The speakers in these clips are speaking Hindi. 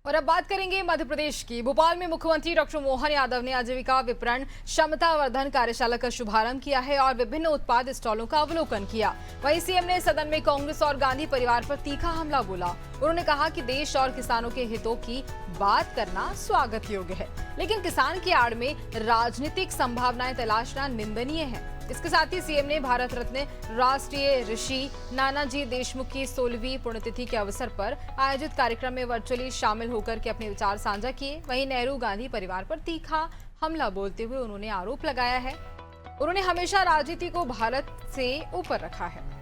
और अब बात करेंगे मध्य प्रदेश की। भोपाल में मुख्यमंत्री डॉक्टर मोहन यादव ने आजीविका विपणन क्षमतावर्धन कार्यशाला का शुभारंभ किया है और विभिन्न उत्पाद स्टॉलों का अवलोकन किया। वहीं सीएम ने सदन में कांग्रेस और गांधी परिवार पर तीखा हमला बोला। उन्होंने कहा कि देश और किसानों के हितों की बात करना स्वागत योग्य है, लेकिन किसान की आड़ में राजनीतिक संभावनाएं तलाशना निंदनीय है। इसके साथ ही सीएम ने भारत रत्न राष्ट्रीय ऋषि नानाजी देशमुख की 16वीं पुण्यतिथि के अवसर पर आयोजित कार्यक्रम में वर्चुअली शामिल होकर के अपने विचार साझा किए। वहीं नेहरू गांधी परिवार पर तीखा हमला बोलते हुए उन्होंने आरोप लगाया है, उन्होंने हमेशा राजनीति को भारत से ऊपर रखा है।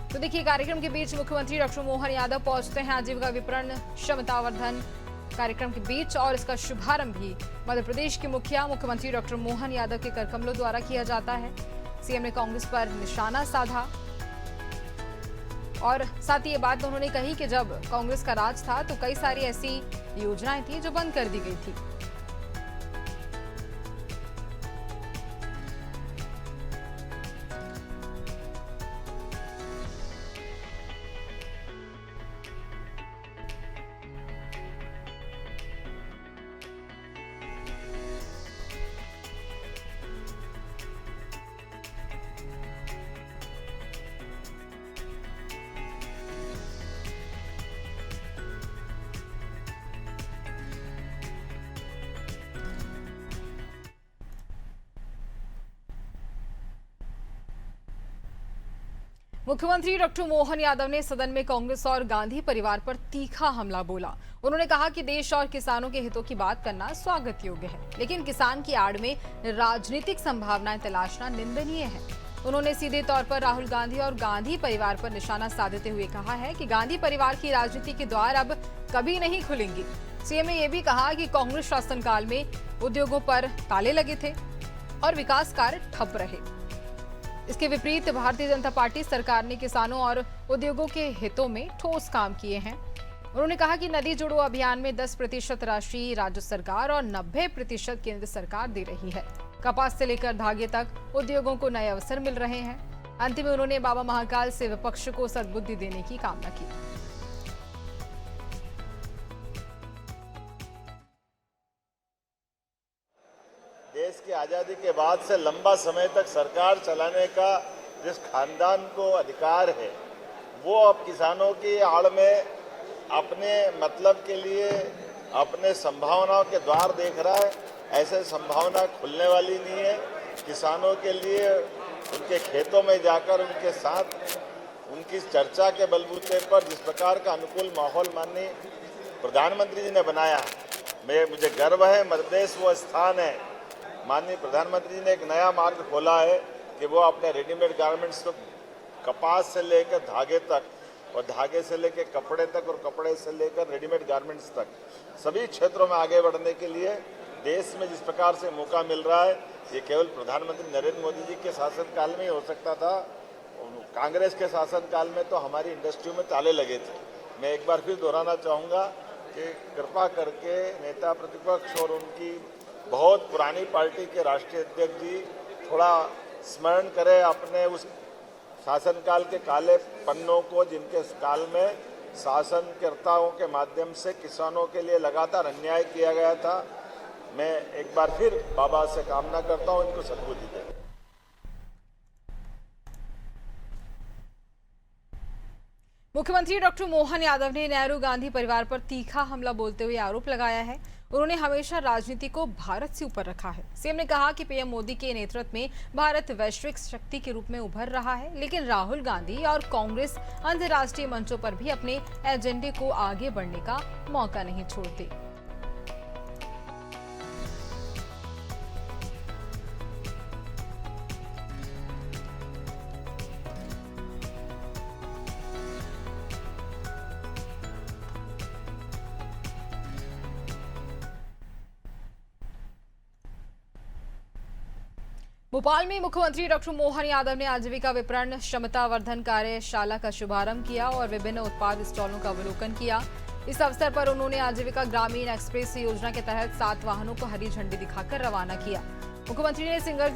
तो देखिए, कार्यक्रम के बीच मुख्यमंत्री डॉक्टर मोहन यादव पहुंचते हैं आजीविका विपणन क्षमतावर्धन कार्यक्रम के बीच और इसका शुभारंभ भी मध्य प्रदेश के मुख्यमंत्री डॉक्टर मोहन यादव के करकमलों द्वारा किया जाता है। सीएम ने कांग्रेस पर निशाना साधा और साथ ही ये बात उन्होंने कही कि जब कांग्रेस का राज था तो कई सारी ऐसी योजनाएं थी जो बंद कर दी गई थी। मुख्यमंत्री डॉक्टर मोहन यादव ने सदन में कांग्रेस और गांधी परिवार पर तीखा हमला बोला। उन्होंने कहा कि देश और किसानों के हितों की बात करना स्वागत योग्य है, लेकिन किसान की आड़ में राजनीतिक संभावनाएं तलाशना निंदनीय है। उन्होंने सीधे तौर पर राहुल गांधी और गांधी परिवार पर निशाना साधते हुए कहा है कि गांधी परिवार की राजनीति के द्वार अब कभी नहीं खुलेंगे। सीएम ने यह भी कहा कि कांग्रेस शासनकाल में उद्योगों पर ताले लगे थे और विकास कार्य ठप रहे। इसके विपरीत भारतीय जनता पार्टी सरकार ने किसानों और उद्योगों के हितों में ठोस काम किए हैं। उन्होंने कहा कि नदी जोड़ो अभियान में 10% राशि राज्य सरकार और 90% केंद्र सरकार दे रही है। कपास से लेकर धागे तक उद्योगों को नए अवसर मिल रहे हैं। अंतिम में उन्होंने बाबा महाकाल से विपक्ष को सद्बुद्धि देने की कामना की। देश की आज़ादी के बाद से लंबा समय तक सरकार चलाने का जिस खानदान को अधिकार है, वो अब किसानों की आड़ में अपने मतलब के लिए अपने संभावनाओं के द्वार देख रहा है। ऐसे संभावना खुलने वाली नहीं है। किसानों के लिए उनके खेतों में जाकर उनके साथ उनकी चर्चा के बलबूते पर जिस प्रकार का अनुकूल माहौल माननीय प्रधानमंत्री जी ने बनाया, मुझे गर्व है। मध्य प्रदेश वो स्थान है, माननीय प्रधानमंत्री जी ने एक नया मार्ग खोला है कि वो अपने रेडीमेड गारमेंट्स को कपास से लेकर धागे तक और धागे से लेकर कपड़े तक और कपड़े से लेकर रेडीमेड गारमेंट्स तक सभी क्षेत्रों में आगे बढ़ने के लिए देश में जिस प्रकार से मौका मिल रहा है, ये केवल प्रधानमंत्री नरेंद्र मोदी जी के शासनकाल में ही हो सकता था। कांग्रेस के शासनकाल में तो हमारी इंडस्ट्रियों में ताले लगे थे। मैं एक बार फिर दोहराना चाहूँगा कि कृपा करके नेता प्रतिपक्ष और उनकी बहुत पुरानी पार्टी के राष्ट्रीय अध्यक्ष जी थोड़ा स्मरण करें अपने उस शासनकाल के काले पन्नों को, जिनके काल में शासनकर्ताओं के माध्यम से किसानों के लिए लगातार अन्याय किया गया था। मैं एक बार फिर बाबा से कामना करता हूं, इनको सद्बुद्धि दें। मुख्यमंत्री डॉक्टर मोहन यादव ने नेहरू गांधी परिवार पर तीखा हमला बोलते हुए आरोप लगाया है, उन्होंने हमेशा राजनीति को भारत से ऊपर रखा है। सीएम ने कहा कि पीएम मोदी के नेतृत्व में भारत वैश्विक शक्ति के रूप में उभर रहा है, लेकिन राहुल गांधी और कांग्रेस अंतर्राष्ट्रीय मंचों पर भी अपने एजेंडे को आगे बढ़ने का मौका नहीं छोड़ते। भोपाल में मुख्यमंत्री डॉक्टर मोहन यादव ने आजीविका विपणन क्षमतावर्धन कार्यशाला का शुभारंभ किया और विभिन्न उत्पाद स्टॉलों का अवलोकन किया। इस अवसर पर उन्होंने आजीविका ग्रामीण एक्सप्रेस योजना के तहत 7 वाहनों को हरी झंडी दिखाकर रवाना किया। मुख्यमंत्री ने सिंगल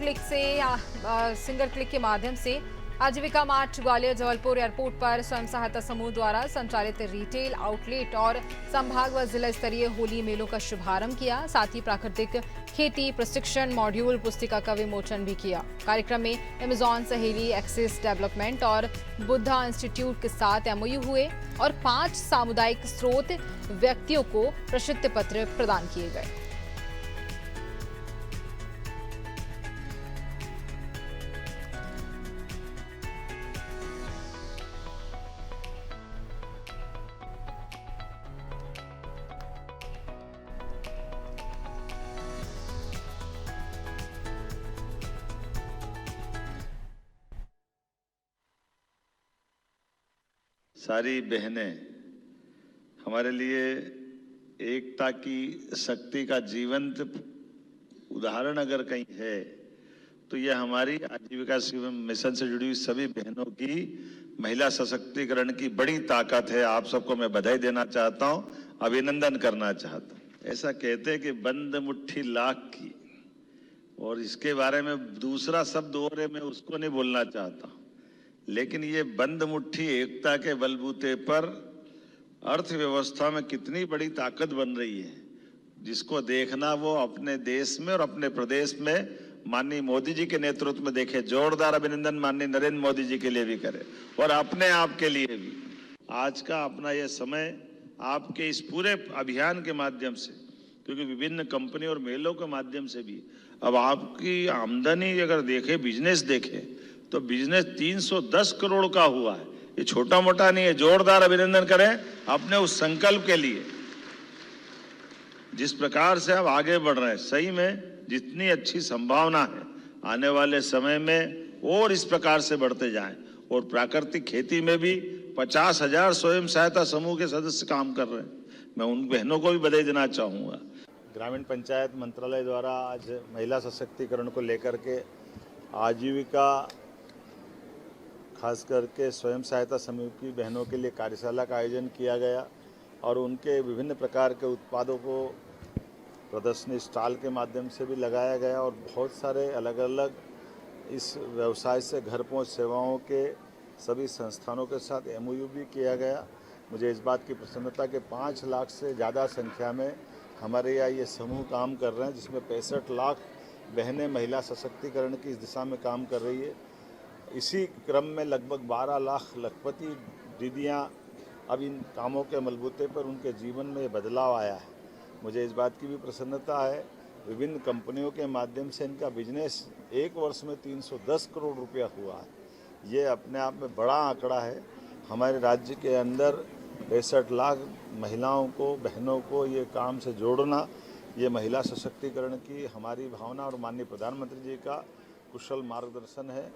क्लिक के माध्यम से आजीविका मार्ट ग्वालियर जबलपुर एयरपोर्ट पर स्वयं सहायता समूह द्वारा संचालित रिटेल आउटलेट और संभाग व जिला स्तरीय होली मेलों का शुभारंभ किया। साथ ही प्राकृतिक खेती प्रशिक्षण मॉड्यूल पुस्तिका का विमोचन भी किया। कार्यक्रम में अमेजॉन सहेली एक्सिस डेवलपमेंट और बुद्धा इंस्टीट्यूट के साथ एमओयू हुए और 5 सामुदायिक स्रोत व्यक्तियों को प्रशस्ति पत्र प्रदान किए गए। सारी बहनें हमारे लिए एकता की शक्ति का जीवंत उदाहरण अगर कहीं है तो यह हमारी आजीविका मिशन से जुड़ी हुई सभी बहनों की महिला सशक्तिकरण की बड़ी ताकत है। आप सबको मैं बधाई देना चाहता हूं, अभिनंदन करना चाहता हूं। ऐसा कहते हैं कि बंद मुट्ठी लाख की, और इसके बारे में दूसरा शब्द और है, मैं उसको नहीं बोलना चाहता, लेकिन ये बंद मुट्ठी एकता के बलबूते पर अर्थव्यवस्था में कितनी बड़ी ताकत बन रही है, जिसको देखना वो अपने देश में और अपने प्रदेश में माननीय मोदी जी के नेतृत्व में देखे। जोरदार अभिनंदन माननीय नरेंद्र मोदी जी के लिए भी करे और अपने आप के लिए भी। आज का अपना यह समय आपके इस पूरे अभियान के माध्यम से, क्योंकि विभिन्न कंपनी और मेलों के माध्यम से भी अब आपकी आमदनी अगर देखे, बिजनेस देखे तो बिजनेस 310 करोड़ का हुआ है। ये छोटा मोटा नहीं है। जोरदार अभिनंदन करें अपने उस संकल्प के लिए, जिस प्रकार से आप आगे बढ़ रहे हैं। सही में जितनी अच्छी संभावना है आने वाले समय में और इस प्रकार से बढ़ते जाएं। और प्राकृतिक खेती में भी 50,000 स्वयं सहायता समूह के सदस्य काम कर रहे हैं। मैं उन बहनों को भी बधाई देना चाहूँगा। ग्रामीण पंचायत मंत्रालय द्वारा आज महिला सशक्तिकरण को लेकर के आजीविका खास करके स्वयं सहायता समूह की बहनों के लिए कार्यशाला का आयोजन किया गया और उनके विभिन्न प्रकार के उत्पादों को प्रदर्शनी स्टॉल के माध्यम से भी लगाया गया और बहुत सारे अलग अलग इस व्यवसाय से घर पहुंच सेवाओं के सभी संस्थानों के साथ एमओयू भी किया गया। मुझे इस बात की प्रसन्नता कि 5 लाख से ज़्यादा संख्या में हमारे यहाँ ये समूह काम कर रहे हैं, जिसमें 65 लाख बहनें महिला सशक्तिकरण की इस दिशा में काम कर रही है। इसी क्रम में लगभग 12 लाख लखपति दीदियाँ अब इन कामों के बलबूते पर उनके जीवन में बदलाव आया है। मुझे इस बात की भी प्रसन्नता है, विभिन्न कंपनियों के माध्यम से इनका बिजनेस एक वर्ष में 310 करोड़ रुपया हुआ है। ये अपने आप में बड़ा आंकड़ा है। हमारे राज्य के अंदर 65 लाख महिलाओं को, बहनों को ये काम से जोड़ना, ये महिला सशक्तिकरण की हमारी भावना और माननीय प्रधानमंत्री जी का कुशल मार्गदर्शन है।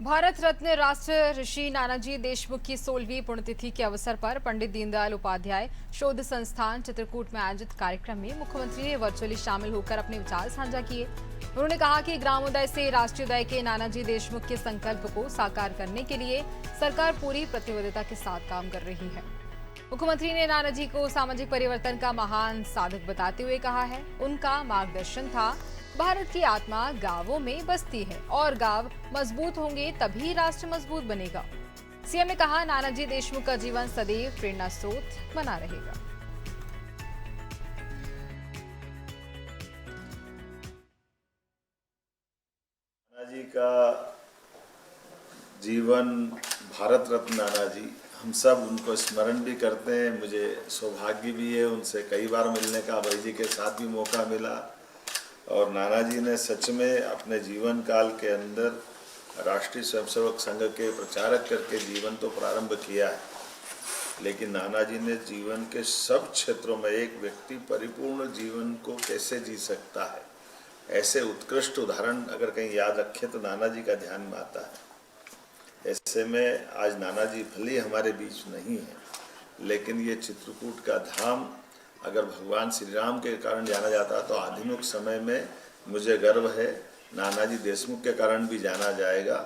भारत रत्न राष्ट्र ऋषि नानाजी देशमुख की 16वीं पुण्यतिथि के अवसर पर पंडित दीनदयाल उपाध्याय शोध संस्थान चित्रकूट में आयोजित कार्यक्रम में मुख्यमंत्री ने वर्चुअली शामिल होकर अपने विचार साझा किए। उन्होंने कहा कि ग्रामोदय से राष्ट्रोदय के नानाजी देशमुख के संकल्प को साकार करने के लिए सरकार पूरी प्रतिबद्धता के साथ काम कर रही है। मुख्यमंत्री ने नानाजी को सामाजिक परिवर्तन का महान साधक बताते हुए कहा है, उनका मार्गदर्शन था। भारत की आत्मा गांवों में बसती है और गांव मजबूत होंगे तभी राष्ट्र मजबूत बनेगा। सीएम ने कहा, नानाजी देशमुख का जीवन सदैव प्रेरणा स्रोत बना रहेगा। नानाजी का जीवन, भारत रत्न नानाजी, हम सब उनको स्मरण भी करते हैं। मुझे सौभाग्य भी है उनसे कई बार मिलने का, भाई जी के साथ भी मौका मिला। और नानाजी ने सच में अपने जीवन काल के अंदर राष्ट्रीय स्वयंसेवक संघ के प्रचारक करके जीवन तो प्रारंभ किया है, लेकिन नानाजी ने जीवन के सब क्षेत्रों में एक व्यक्ति परिपूर्ण जीवन को कैसे जी सकता है, ऐसे उत्कृष्ट उदाहरण अगर कहीं याद रखें तो नानाजी का ध्यान में आता है। ऐसे में आज नानाजी भले ही हमारे बीच नहीं है, लेकिन ये चित्रकूट का धाम अगर भगवान श्री राम के कारण जाना जाता तो आधुनिक समय में मुझे गर्व है नानाजी देशमुख के कारण भी जाना जाएगा।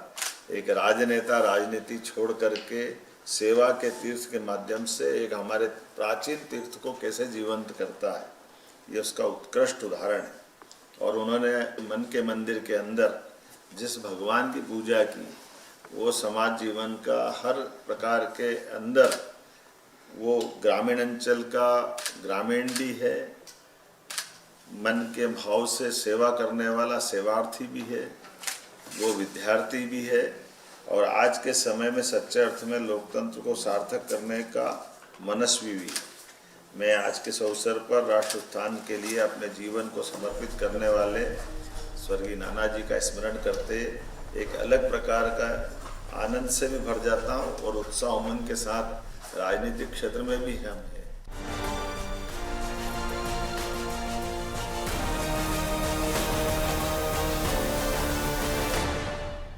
एक राजनेता राजनीति छोड़ करके सेवा के तीर्थ के माध्यम से एक हमारे प्राचीन तीर्थ को कैसे जीवंत करता है, ये उसका उत्कृष्ट उदाहरण है। और उन्होंने मन के मंदिर के अंदर जिस भगवान की पूजा की, वो समाज जीवन का हर प्रकार के अंदर, वो ग्रामीण अंचल का ग्रामीण भी है, मन के भाव से सेवा करने वाला सेवार्थी भी है, वो विद्यार्थी भी है, और आज के समय में सच्चे अर्थ में लोकतंत्र को सार्थक करने का मनस्वी भी है। मैं आज के इस अवसर पर राष्ट्र उत्थान के लिए अपने जीवन को समर्पित करने वाले स्वर्गीय नाना जी का स्मरण करते एक अलग प्रकार का आनंद से भी भर जाता हूँ और उत्साह उमंग के साथ राजनीतिक क्षेत्र में भी हम हैं।